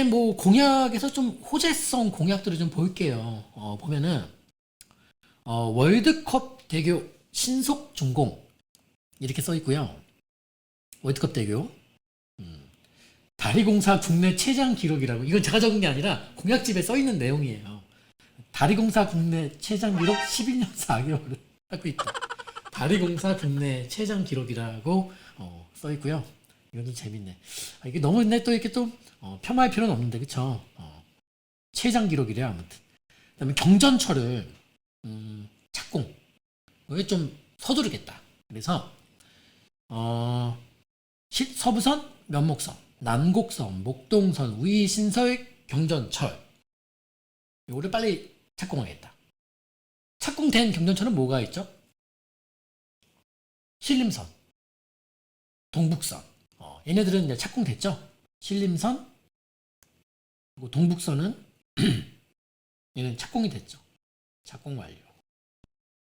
이제 뭐 공약에서 좀 호재성 공약들을 좀 볼게요. 보면은 월드컵 대교 신속 준공 이렇게 써 있고요. 월드컵 대교 다리공사 국내 최장 기록이라고. 이건 제가 적은 게 아니라 공약집에 써 있는 내용이에요. 다리공사 국내 최장 기록 11년 4개월을 하고 있다. 다리공사 국내 최장 기록이라고 써 있고요. 이건 좀 재밌네. 이게 너무 근데 또 이렇게 또 폄하할 필요는 없는데, 그쵸? 최장 기록이래요. 아무튼 그다음에 경전철을 착공, 이게 좀 서두르겠다. 그래서 서부선, 면목선, 난곡선, 목동선, 우이신설, 경전철 이거를 빨리 착공하겠다. 착공된 경전철은 뭐가 있죠? 신림선, 동북선. 얘네들은 이제 착공됐죠? 신림선, 그리고 동북선은 얘는 착공이 됐죠. 착공 완료.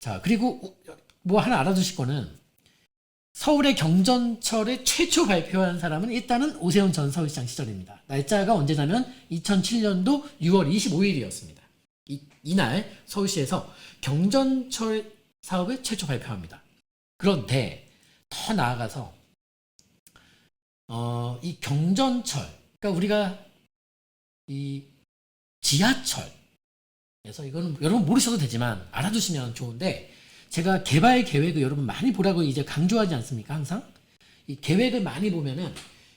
자, 그리고 뭐 하나 알아두실 거는, 서울의 경전철을 최초 발표한 사람은 일단은 오세훈 전 서울시장 시절입니다. 날짜가 언제냐면 2007년도 6월 25일이었습니다. 이날 서울시에서 경전철 사업을 최초 발표합니다. 그런데 더 나아가서 이 경전철, 그러니까 우리가 이 지하철에서, 이거는 여러분 모르셔도 되지만 알아두시면 좋은데, 제가 개발 계획을 여러분 많이 보라고 이제 강조하지 않습니까? 항상 이 계획을 많이 보면은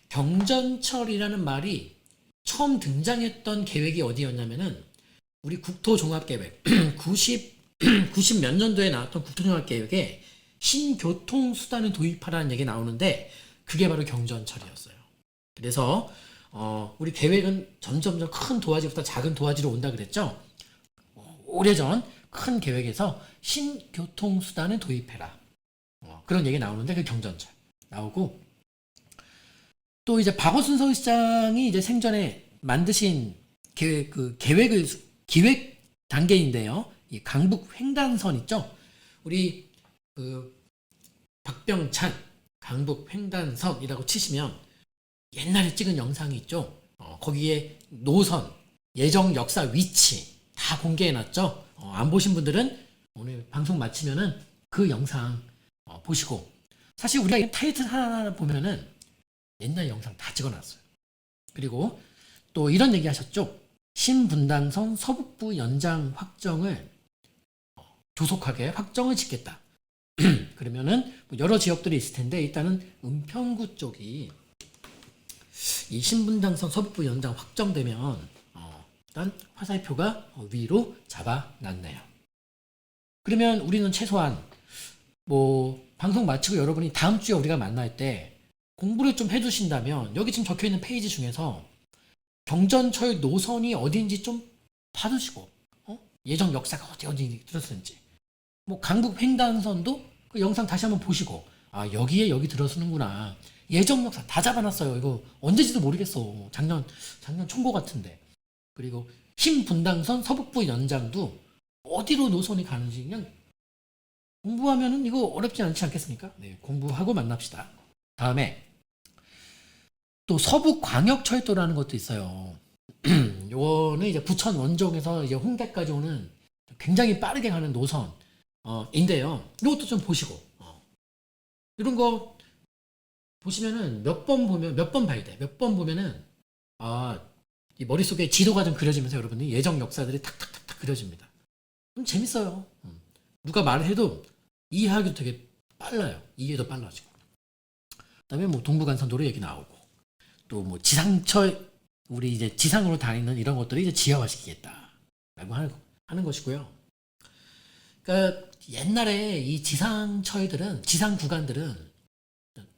경전철이라는 말이 처음 등장했던 계획이 어디였냐면은 우리 국토종합계획 90 몇 년도에 나왔던 국토종합계획에 신교통수단을 도입하라는 얘기 나오는데, 그게 바로 경전철이었어요. 그래서 우리 계획은 점점 큰 도화지부터 작은 도화지로 온다 그랬죠. 오래전 큰 계획에서 신교통수단을 도입해라, 그런 얘기 나오는데, 그 경전철 나오고, 또 이제 박원순 서울시장이 이제 생전에 만드신 기획 단계인데요. 이 강북 횡단선 있죠. 우리 박병찬 강북 횡단선이라고 치시면 옛날에 찍은 영상이 있죠. 거기에 노선, 예정 역사, 위치 다 공개해놨죠. 안 보신 분들은 오늘 방송 마치면은 그 영상 보시고, 사실 우리가 타이틀 하나 보면은 옛날 영상 다 찍어놨어요. 그리고 또 이런 얘기 하셨죠. 신분당선 서북부 연장 확정을 조속하게 확정을 짓겠다. 그러면은 여러 지역들이 있을 텐데, 일단은 은평구 쪽이 이 신분당선 서북부 연장 확정되면 일단 화살표가 위로 잡아놨네요. 그러면 우리는 최소한 뭐 방송 마치고 여러분이 다음 주에 우리가 만날 때 공부를 좀 해두신다면, 여기 지금 적혀있는 페이지 중에서 경전철 노선이 어디인지 좀 봐두시고, 예정 역사가 어디 들었는지, 뭐 강북 횡단선도 그 영상 다시 한번 보시고, 여기에 여기 들어서는구나. 예정 역사 다 잡아놨어요. 이거 언제지도 모르겠어. 작년 총고 같은데. 그리고 신분당선 서북부 연장도 어디로 노선이 가는지 그냥 공부하면은 이거 어렵지 않지 않겠습니까? 네, 공부하고 만납시다. 다음에 또 서북광역철도라는 것도 있어요. 요거는 이제 부천 원종에서 이제 홍대까지 오는 굉장히 빠르게 가는 노선 인데요. 이것도 좀 보시고, 이런 거 보시면은 몇 번 봐야 돼. 몇 번 보면은 이 머릿속에 지도가 좀 그려지면서 여러분이 예정 역사들이 탁탁탁탁 그려집니다. 좀 재밌어요. 누가 말해도 이해하기도 되게 빨라요. 이해도 빨라지고. 그다음에 뭐 동부간선도로 얘기 나오고, 또 뭐 지상철, 우리 이제 지상으로 다니는 이런 것들을 이제 지하화시키겠다라고 하는 것이고요. 그러니까 옛날에 이 지상 구간들은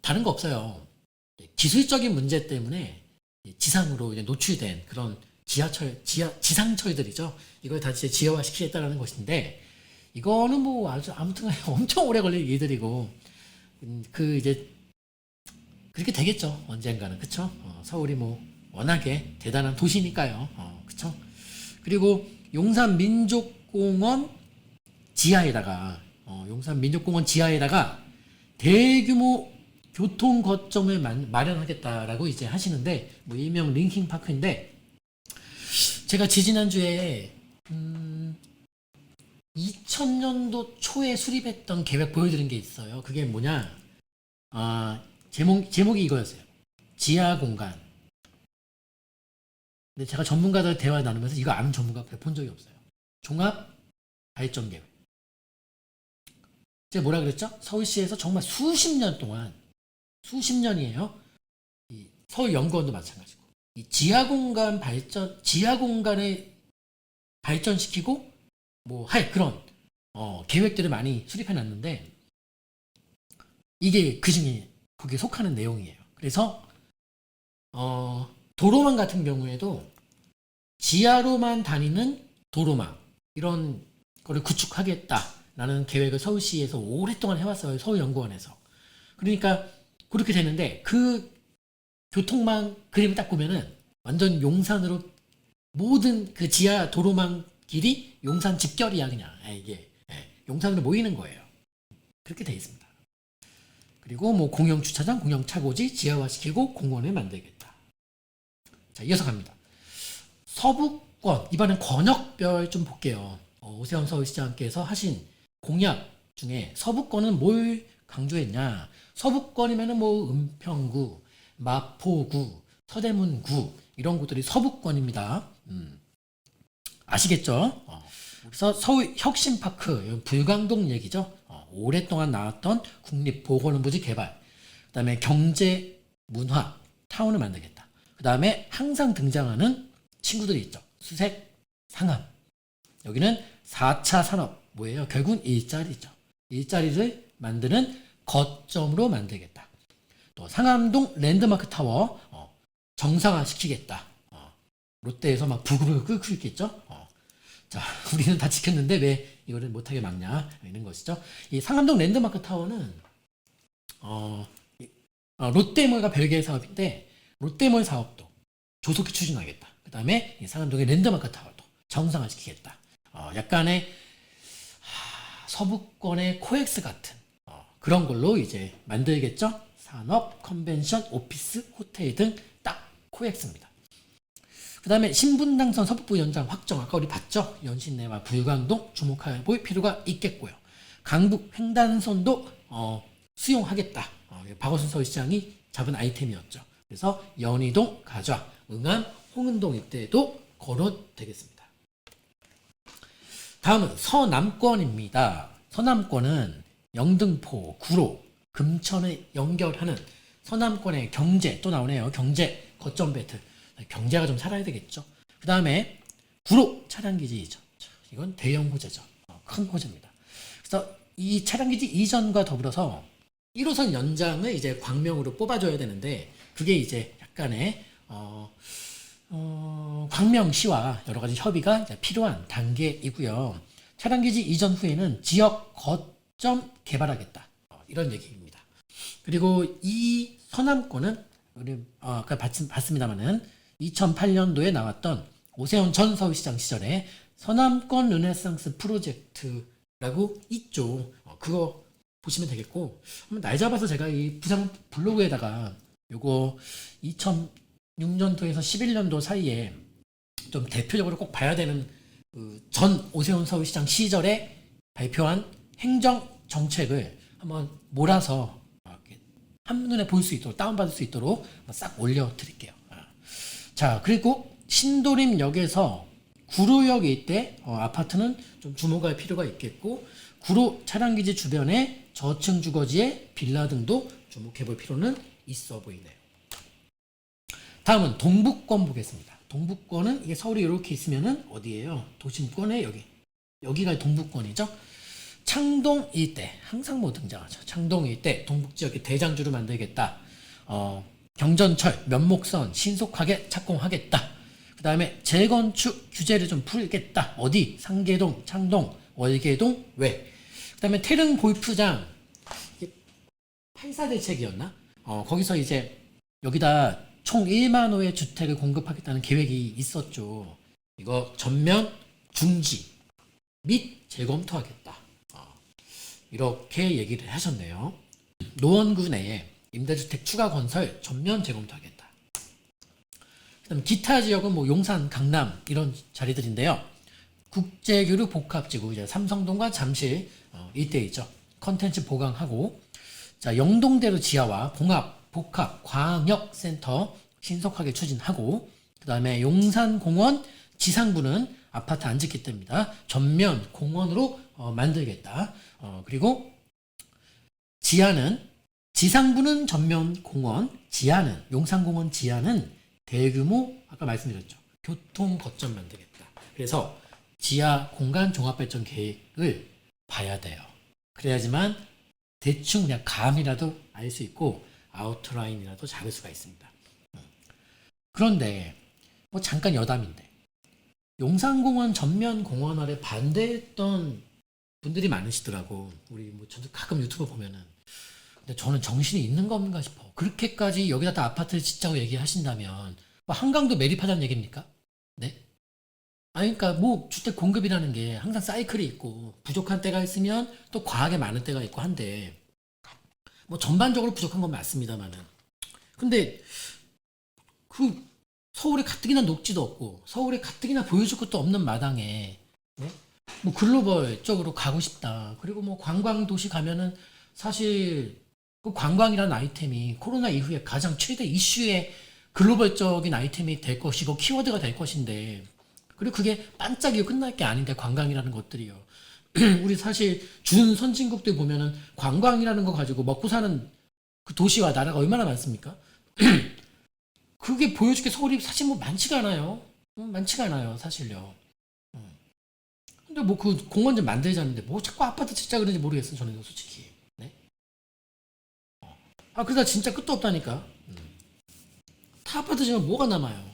다른 거 없어요. 기술적인 문제 때문에 지상으로 이제 노출된 그런 지상철들이죠. 이걸 다 이제 지하화시키겠다라는 것인데, 이거는 뭐 아무튼 엄청 오래 걸릴 일들이고, 이제 그렇게 되겠죠. 언젠가는. 그쵸? 서울이 뭐 워낙에 대단한 도시니까요. 그쵸? 그리고 용산민족공원 지하에다가 대규모 교통 거점을 마련하겠다라고 이제 하시는데, 뭐 일명 링킹파크인데, 제가 지지난주에 2000년도 초에 수립했던 계획 보여드린 게 있어요. 그게 뭐냐? 제목이 이거였어요. 지하 공간. 근데 제가 전문가들 대화 나누면서 이거 아는 전문가 본 적이 없어요. 종합 발전 계획. 제가 뭐라 그랬죠? 서울시에서 정말 수십 년 동안, 수십 년이에요. 이 서울연구원도 마찬가지고. 이 지하 공간을 발전시키고, 할 그런, 계획들을 많이 수립해 놨는데, 이게 그 중에 거기에 속하는 내용이에요. 그래서, 도로망 같은 경우에도 지하로만 다니는 도로망, 이런 거를 구축하겠다라는 계획을 서울시에서 오랫동안 해왔어요. 서울연구원에서. 그러니까 그렇게 되는데 그 교통망 그림을 딱 보면은 완전 용산으로 모든 그 지하 도로망 길이 용산 집결이야 그냥. 이게 용산으로 모이는 거예요. 그렇게 돼 있습니다. 그리고 공영 주차장, 공영 차고지 지하화시키고 공원을 만들겠다. 자, 이어서 갑니다. 서부권, 이번엔 권역별 좀 볼게요. 오세훈 서울시장께서 하신 공약 중에 서부권은 뭘 강조했냐? 서부권이면은 은평구, 마포구, 서대문구 이런 곳들이 서부권입니다. 아시겠죠? 그래서 서울 혁신파크, 불광동 얘기죠. 오랫동안 나왔던 국립보건원부지 개발, 그 다음에 경제, 문화, 타운을 만들겠다. 그 다음에 항상 등장하는 친구들이 있죠. 수색, 상암. 여기는 4차 산업, 뭐예요? 결국은 일자리죠. 일자리를 만드는 거점으로 만들겠다. 또 상암동 랜드마크 타워 정상화 시키겠다. 롯데에서 막 부글부글 끓고 있겠죠. 자, 우리는 다 지켰는데 왜 이거를 못하게 막냐 이런 것이죠. 이 상암동 랜드마크 타워는 롯데몰과 별개의 사업인데 롯데몰 사업도 조속히 추진하겠다. 그 다음에 상암동의 랜드마크 타워도 정상화 시키겠다. 약간의 서부권의 코엑스 같은 그런 걸로 이제 만들겠죠. 산업, 컨벤션, 오피스, 호텔 등 딱 코엑스입니다. 그 다음에 신분당선 서북부 연장 확정, 아까 우리 봤죠? 연신내와 불광동 주목해 볼 필요가 있겠고요. 강북 횡단선도 수용하겠다. 박원순 서울시장이 잡은 아이템이었죠. 그래서 연희동, 가좌, 응암, 홍은동 일대도 거론되겠습니다. 다음은 서남권입니다. 서남권은 영등포, 구로, 금천을 연결하는 서남권의 경제, 또 나오네요. 경제, 거점 배틀. 경제가 좀 살아야 되겠죠. 그 다음에 구로 차량기지이죠. 이건 대형 호재죠. 큰 호재입니다. 그래서 이 차량기지 이전과 더불어서 1호선 연장을 이제 광명으로 뽑아줘야 되는데 그게 이제 약간의 광명시와 여러 가지 협의가 이제 필요한 단계이고요. 차량기지 이전 후에는 지역 거점 개발하겠다. 이런 얘기입니다. 그리고 이 서남권은 우리 아까 봤습니다만은 2008년도에 나왔던 오세훈 전 서울시장 시절에 서남권 르네상스 프로젝트라고 있죠. 그거 보시면 되겠고 한번 날 잡아서 제가 이 부장 블로그에다가 요거 2006년도에서 11년도 사이에 좀 대표적으로 꼭 봐야 되는 전 오세훈 서울시장 시절에 발표한 행정 정책을 한번 몰아서 한눈에 볼 수 있도록 다운받을 수 있도록 싹 올려드릴게요. 자, 그리고 신도림역에서 구로역 일대 아파트는 좀 주목할 필요가 있겠고 구로 차량기지 주변의 저층 주거지의 빌라 등도 주목해 볼 필요는 있어 보이네요. 다음은 동북권 보겠습니다. 동북권은 이게 서울이 이렇게 있으면은 어디예요? 도심권의 여기가 동북권이죠. 창동 일대 항상 등장하죠. 창동 일대 동북지역의 대장주를 만들겠다. 경전철 면목선 신속하게 착공하겠다. 그 다음에 재건축 규제를 좀 풀겠다. 어디? 상계동, 창동, 월계동, 외. 그 다음에 태릉 골프장 8사대책이었나? 거기서 이제 여기다 총 1만 호의 주택을 공급하겠다는 계획이 있었죠. 이거 전면 중지 및 재검토하겠다. 이렇게 얘기를 하셨네요. 노원구 내에 임대주택 추가 건설 전면 재검토하겠다. 그 그다음에 기타 지역은 뭐 용산, 강남 이런 자리들인데요. 국제교류 복합지구 이제 삼성동과 잠실 이때 있죠. 컨텐츠 보강하고 자 영동대로 지하와 봉합, 복합, 광역센터 신속하게 추진하고 그다음에 용산공원 지상부는 아파트 안 짓겠답니다. 전면 공원으로 만들겠다. 그리고 지상부는 전면 공원, 지하는 용산공원 지하는 대규모 아까 말씀드렸죠. 교통 거점 만들겠다. 그래서 지하 공간 종합발전 계획을 봐야 돼요. 그래야지만 대충 그냥 감이라도 알 수 있고 아웃라인이라도 잡을 수가 있습니다. 그런데 뭐 잠깐 여담인데 용산공원 전면 공원화를 반대했던 분들이 많으시더라고. 우리 뭐 저도 가끔 유튜브 보면은 근데 저는 정신이 있는 건가 싶어. 그렇게까지 여기다 다 아파트를 짓자고 얘기하신다면 뭐 한강도 매립하자는 얘기입니까? 네? 아니 그러니까 뭐 주택 공급이라는 게 항상 사이클이 있고 부족한 때가 있으면 또 과하게 많은 때가 있고 한데 뭐 전반적으로 부족한 건 맞습니다만은 근데 그 서울에 가뜩이나 녹지도 없고 서울에 가뜩이나 보여줄 것도 없는 마당에 네? 뭐 글로벌적으로 가고 싶다. 그리고 뭐 관광 도시 가면은 사실 그 관광이라는 아이템이 코로나 이후에 가장 최대 이슈의 글로벌적인 아이템이 될 것이고 키워드가 될 것인데 그리고 그게 반짝이고 끝날 게 아닌데 관광이라는 것들이요. 우리 사실 준 선진국들 보면은 관광이라는 거 가지고 먹고 사는 그 도시와 나라가 얼마나 많습니까? 그게 보여줄 게 서울이 사실 뭐 많지가 않아요. 많지가 않아요, 사실요. 근데 뭐 그 공원 좀 만들자는데 뭐 자꾸 아파트 짓자 그러는지 모르겠어요, 저는 솔직히. 네? 그러다 진짜 끝도 없다니까. 다 아파트 지으면 뭐가 남아요?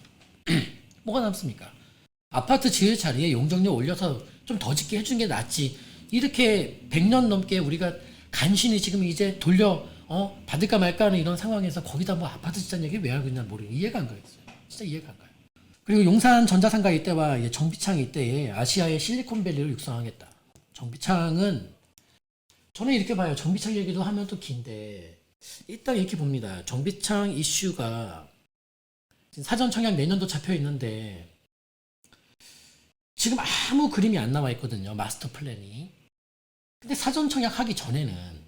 뭐가 남습니까? 아파트 지을 자리에 용적률 올려서 좀 더 짓게 해주는 게 낫지. 이렇게 100년 넘게 우리가 간신히 지금 이제 돌려 받을까 말까 하는 이런 상황에서 거기다 뭐 아파트 짓자는 얘기 왜 하고 있나 모르겠어요. 이해가 안 가요. 진짜 이해가 안 가요. 그리고 용산 전자상가 이때와 정비창 이때에 아시아의 실리콘밸리를 육성하겠다. 정비창은 저는 이렇게 봐요. 정비창 얘기도 하면 또 긴데 일단 이렇게 봅니다. 정비창 이슈가 지금 사전 청약 내년도 잡혀 있는데 지금 아무 그림이 안 나와 있거든요. 마스터 플랜이. 근데 사전 청약하기 전에는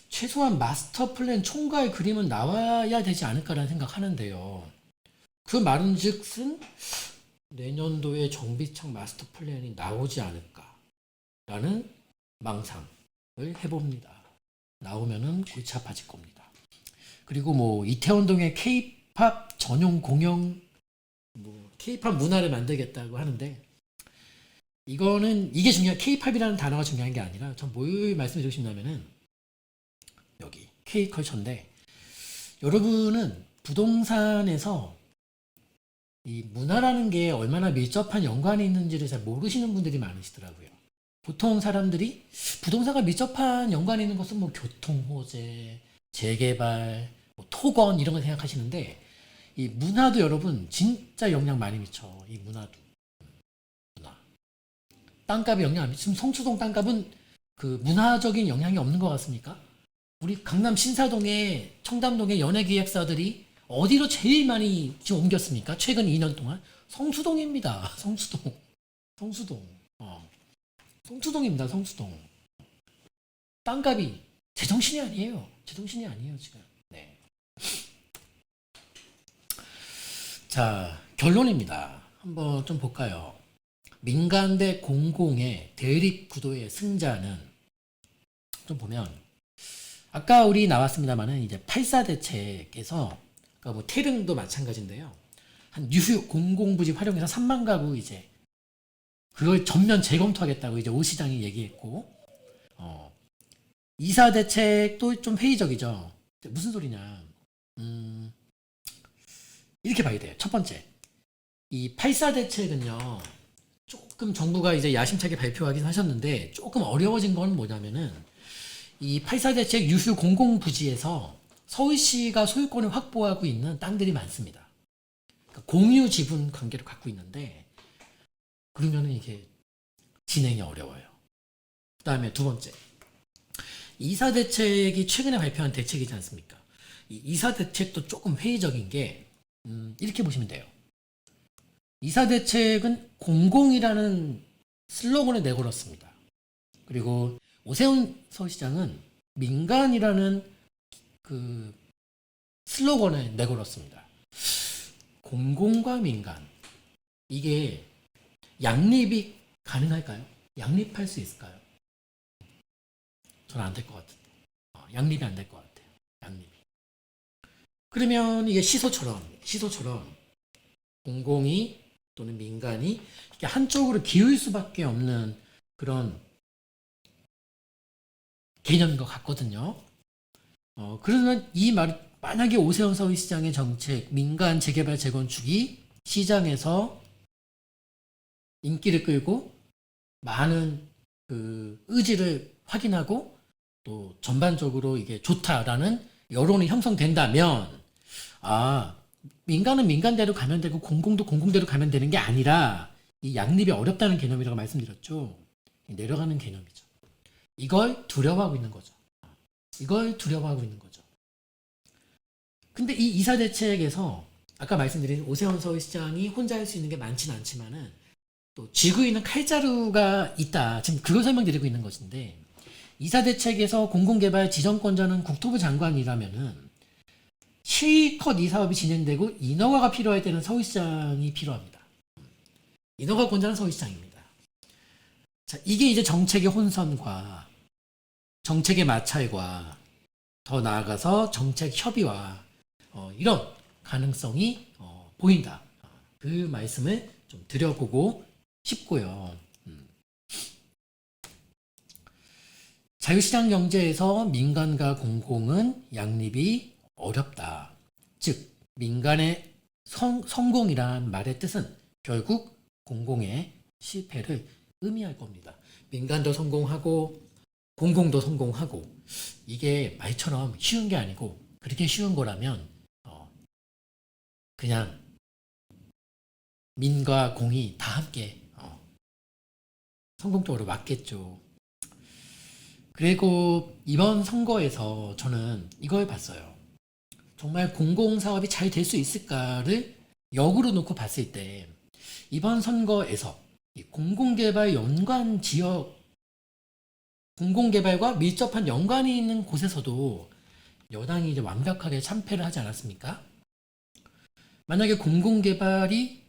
최소한 마스터 플랜 총괄 그림은 나와야 되지 않을까라는 생각하는데요. 그 말은즉슨 내년도에 정비창 마스터 플랜이 나오지 않을까라는 망상을 해봅니다. 나오면은 골치 아파질 겁니다. 그리고 뭐 이태원동에 K-팝 전용 공영 뭐 K-팝 문화를 만들겠다고 하는데 이게 중요한 K-팝이라는 단어가 중요한 게 아니라 전 뭘 말씀드리고 싶냐면은 여기 K컬처인데 여러분은 부동산에서 이 문화라는 게 얼마나 밀접한 연관이 있는지를 잘 모르시는 분들이 많으시더라고요. 보통 사람들이 부동산과 밀접한 연관이 있는 것은 뭐 교통호재, 재개발, 뭐 토건 이런 걸 생각하시는데 이 문화도 여러분 진짜 영향 많이 미쳐. 이 문화도. 문화. 땅값에 영향 안 미쳐. 지금 성수동 땅값은 그 문화적인 영향이 없는 것 같습니까? 우리 강남 신사동에 청담동의 연예기획사들이 어디로 제일 많이 지금 옮겼습니까? 최근 2년 동안 성수동입니다. 성수동. 성수동입니다. 성수동. 땅값이 제정신이 아니에요. 제정신이 아니에요 지금. 네. 자 결론입니다. 한번 좀 볼까요? 민간 대 공공의 대립 구도의 승자는 좀 보면 아까 우리 나왔습니다만은 이제 8.4 대책에서 그러니까 뭐 태릉도 마찬가지인데요. 한 유휴 공공부지 활용해서 3만 가구 이제 그걸 전면 재검토하겠다고 이제 오 시장이 얘기했고 2.4 대책도 좀 회의적이죠. 무슨 소리냐? 이렇게 봐야 돼요. 첫 번째, 이 8.4 대책은요. 조금 정부가 이제 야심차게 발표하긴 하셨는데 조금 어려워진 건 뭐냐면은 이 8.4 대책 유휴 공공부지에서 서울시가 소유권을 확보하고 있는 땅들이 많습니다. 그러니까 공유 지분 관계를 갖고 있는데 그러면은 이게 진행이 어려워요. 그 다음에 두 번째, 2.4 대책이 최근에 발표한 대책이지 않습니까? 이 2.4 대책도 조금 회의적인 게 이렇게 보시면 돼요. 이사 대책은 공공이라는 슬로건을 내걸었습니다. 그리고 오세훈 서울시장은 민간이라는 그 슬로건을 내걸었습니다. 공공과 민간, 이게 양립이 가능할까요? 양립할 수 있을까요? 저는 안 될 것 같은데. 양립이 안 될 것 같아요. 양립이. 그러면 이게 시소처럼 공공이 또는 민간이 이렇게 한쪽으로 기울 수밖에 없는 그런 개념인 것 같거든요. 그러면 이 말, 만약에 오세훈 서울시장의 정책, 민간 재개발 재건축이 시장에서 인기를 끌고 많은 그 의지를 확인하고 또 전반적으로 이게 좋다라는 여론이 형성된다면, 민간은 민간대로 가면 되고 공공도 공공대로 가면 되는 게 아니라 이 양립이 어렵다는 개념이라고 말씀드렸죠. 내려가는 개념이죠. 이걸 두려워하고 있는 거죠. 근데 이 이사 대책에서 아까 말씀드린 오세훈 서울시장이 혼자 할 수 있는 게 많지는 않지만은 또 쥐고 있는 칼자루가 있다. 지금 그걸 설명드리고 있는 것인데, 이사 대책에서 공공개발 지정권자는 국토부 장관이라면은 실컷 이 사업이 진행되고 인허가가 필요할 때는 서울시장이 필요합니다. 인허가 권자는 서울시장입니다. 자, 이게 이제 정책의 혼선과 정책의 마찰과 더 나아가서 정책 협의와 이런 가능성이 보인다. 그 말씀을 좀 드려보고 싶고요. 자유시장 경제에서 민간과 공공은 양립이 어렵다. 즉 민간의 성공이란 말의 뜻은 결국 공공의 실패를 의미할 겁니다. 민간도 성공하고 공공도 성공하고, 이게 말처럼 쉬운 게 아니고, 그렇게 쉬운 거라면 그냥 민과 공이 다 함께 성공적으로 맞겠죠. 그리고 이번 선거에서 저는 이걸 봤어요. 정말 공공사업이 잘 될 수 있을까를 역으로 놓고 봤을 때, 이번 선거에서 공공개발 연관 지역, 공공개발과 밀접한 연관이 있는 곳에서도 여당이 이제 완벽하게 참패를 하지 않았습니까? 만약에 공공개발이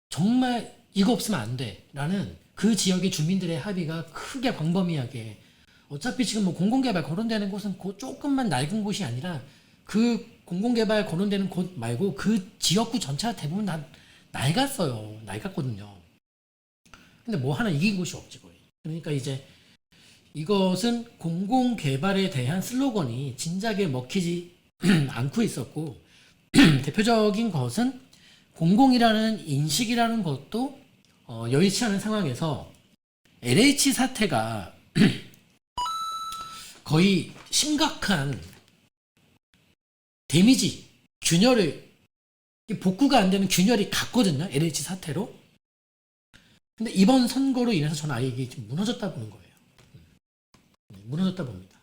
정말 이거 없으면 안 돼 라는 그 지역의 주민들의 합의가 크게 광범위하게, 어차피 지금 뭐 공공개발 거론되는 곳은 그 조금만 낡은 곳이 아니라 그 공공개발 거론되는 곳 말고 그 지역구 전체가 대부분 다 낡았거든요. 근데 뭐 하나 이긴 곳이 없지 거의. 그러니까 이제 이것은 공공개발에 대한 슬로건이 진작에 먹히지 않고 있었고, 대표적인 것은 공공이라는 인식이라는 것도 여의치 않은 상황에서 LH 사태가 거의 심각한 데미지, 균열을, 복구가 안 되는 균열이 갔거든요. LH 사태로. 근데 이번 선거로 인해서 저는 아예 이게 지금 무너졌다 보는 거예요. 무너졌다 봅니다.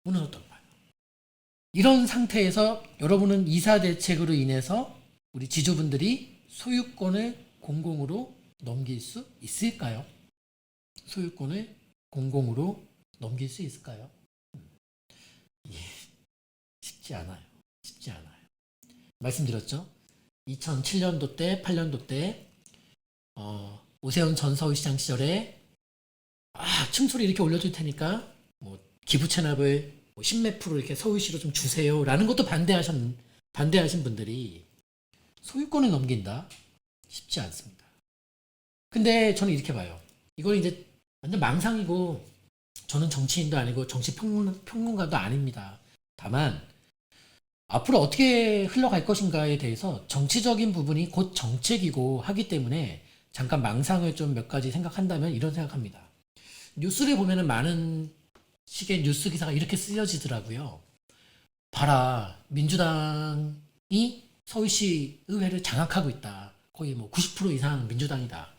무너졌다고 봐요. 이런 상태에서 여러분은 이사 대책으로 인해서 우리 지주분들이 소유권을 공공으로 넘길 수 있을까요? 소유권을 공공으로 넘길 수 있을까요? 예, 쉽지 않아요. 말씀드렸죠? 2007년도 때, 8년도 때 오세훈 전 서울시장 시절에 층수를 이렇게 올려줄 테니까 뭐 기부 체납을 뭐 10몇 프로 이렇게 서울시로 좀 주세요라는 것도 반대하신 분들이 소유권을 넘긴다? 쉽지 않습니다. 근데 저는 이렇게 봐요. 이걸 이제 완전 망상이고, 저는 정치인도 아니고 정치 평론가도 아닙니다. 다만 앞으로 어떻게 흘러갈 것인가에 대해서 정치적인 부분이 곧 정책이고 하기 때문에 잠깐 망상을 좀 몇 가지 생각한다면 이런 생각합니다. 뉴스를 보면은 많은 식의 뉴스 기사가 이렇게 쓰여지더라고요. 봐라, 민주당이 서울시 의회를 장악하고 있다. 거의 뭐 90% 이상 민주당이다.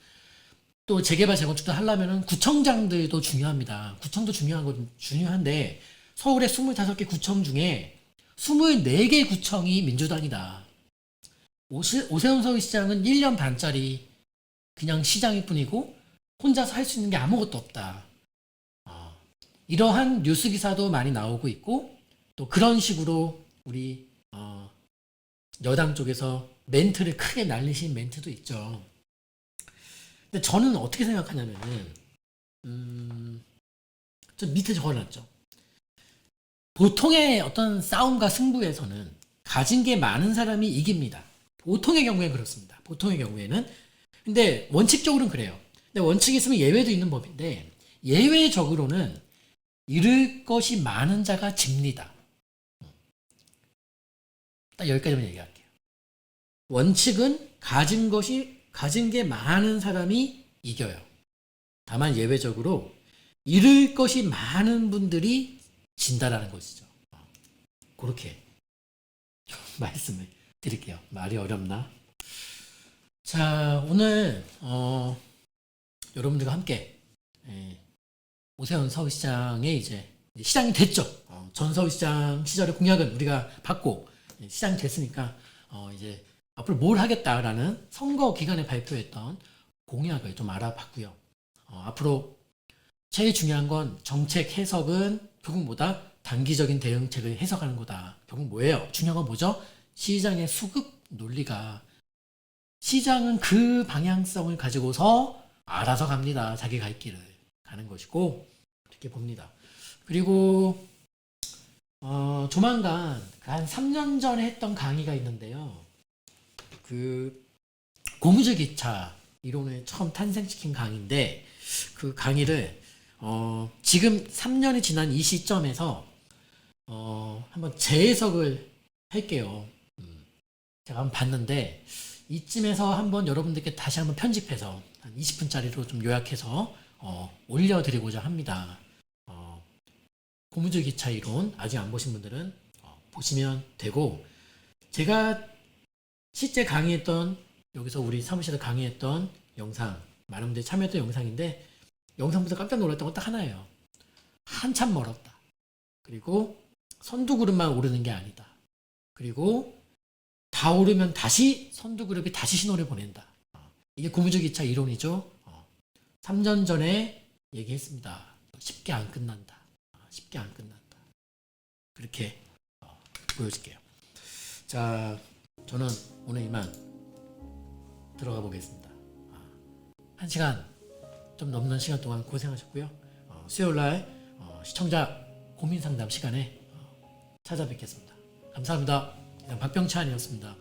또 재개발 재건축도 하려면은 구청장들도 중요합니다. 구청도 중요한데 서울의 25개 구청 중에 24개 구청이 민주당이다. 오세훈 서울시장은 1년 반짜리 그냥 시장일 뿐이고 혼자서 할 수 있는 게 아무것도 없다. 이러한 뉴스 기사도 많이 나오고 있고 또 그런 식으로 우리 여당 쪽에서 멘트를 크게 날리신 멘트도 있죠. 근데 저는 어떻게 생각하냐면은 저 밑에 적어놨죠. 보통의 어떤 싸움과 승부에서는 가진 게 많은 사람이 이깁니다. 보통의 경우에 그렇습니다. 보통의 경우에는. 근데 원칙적으로는 그래요. 근데 원칙이 있으면 예외도 있는 법인데 예외적으로는 잃을 것이 많은 자가 집니다. 딱 여기까지만 얘기할게요. 원칙은 가진 게 많은 사람이 이겨요. 다만 예외적으로 잃을 것이 많은 분들이 진다라는 것이죠. 그렇게 말씀을 드릴게요. 말이 어렵나? 자, 오늘 여러분들과 함께 오세훈 서울시장의 이제 시장이 됐죠. 전 서울시장 시절의 공약은 우리가 받고 시장이 됐으니까 이제 앞으로 뭘 하겠다라는 선거 기간에 발표했던 공약을 좀 알아봤고요. 앞으로 제일 중요한 건 정책 해석은 결국 뭐다? 단기적인 대응책을 해석하는 거다. 결국 뭐예요? 중요한 건 뭐죠? 시장의 수급 논리가 시장은 그 방향성을 가지고서 알아서 갑니다. 자기 갈 길을 가는 것이고 이렇게 봅니다. 그리고 조만간 한 3년 전에 했던 강의가 있는데요. 그 고무줄 기차 이론을 처음 탄생시킨 강의인데 그 강의를 지금 3년이 지난 이 시점에서 한번 재해석을 할게요. 제가 한번 봤는데 이쯤에서 한번 여러분들께 다시 한번 편집해서 한 20분짜리로 좀 요약해서 올려드리고자 합니다. 고무줄 기차 이론 아직 안 보신 분들은 보시면 되고 제가 실제 강의했던 여기서 우리 사무실에서 강의했던 영상 많은 분들이 참여했던 영상인데 영상부터 깜짝 놀랐던 건 딱 하나예요. 한참 멀었다. 그리고 선두그룹만 오르는 게 아니다. 그리고 다 오르면 다시 선두그룹이 다시 신호를 보낸다. 이게 고무줄 기차 이론이죠. 3년 전에 얘기했습니다. 쉽게 안 끝난다. 쉽게 안 끝난다. 그렇게 보여줄게요. 자, 저는 오늘 이만 들어가 보겠습니다. 1시간 좀 넘는 시간 동안 고생하셨고요. 수요일날 시청자 고민 상담 시간에 찾아뵙겠습니다. 감사합니다. 박병찬이었습니다.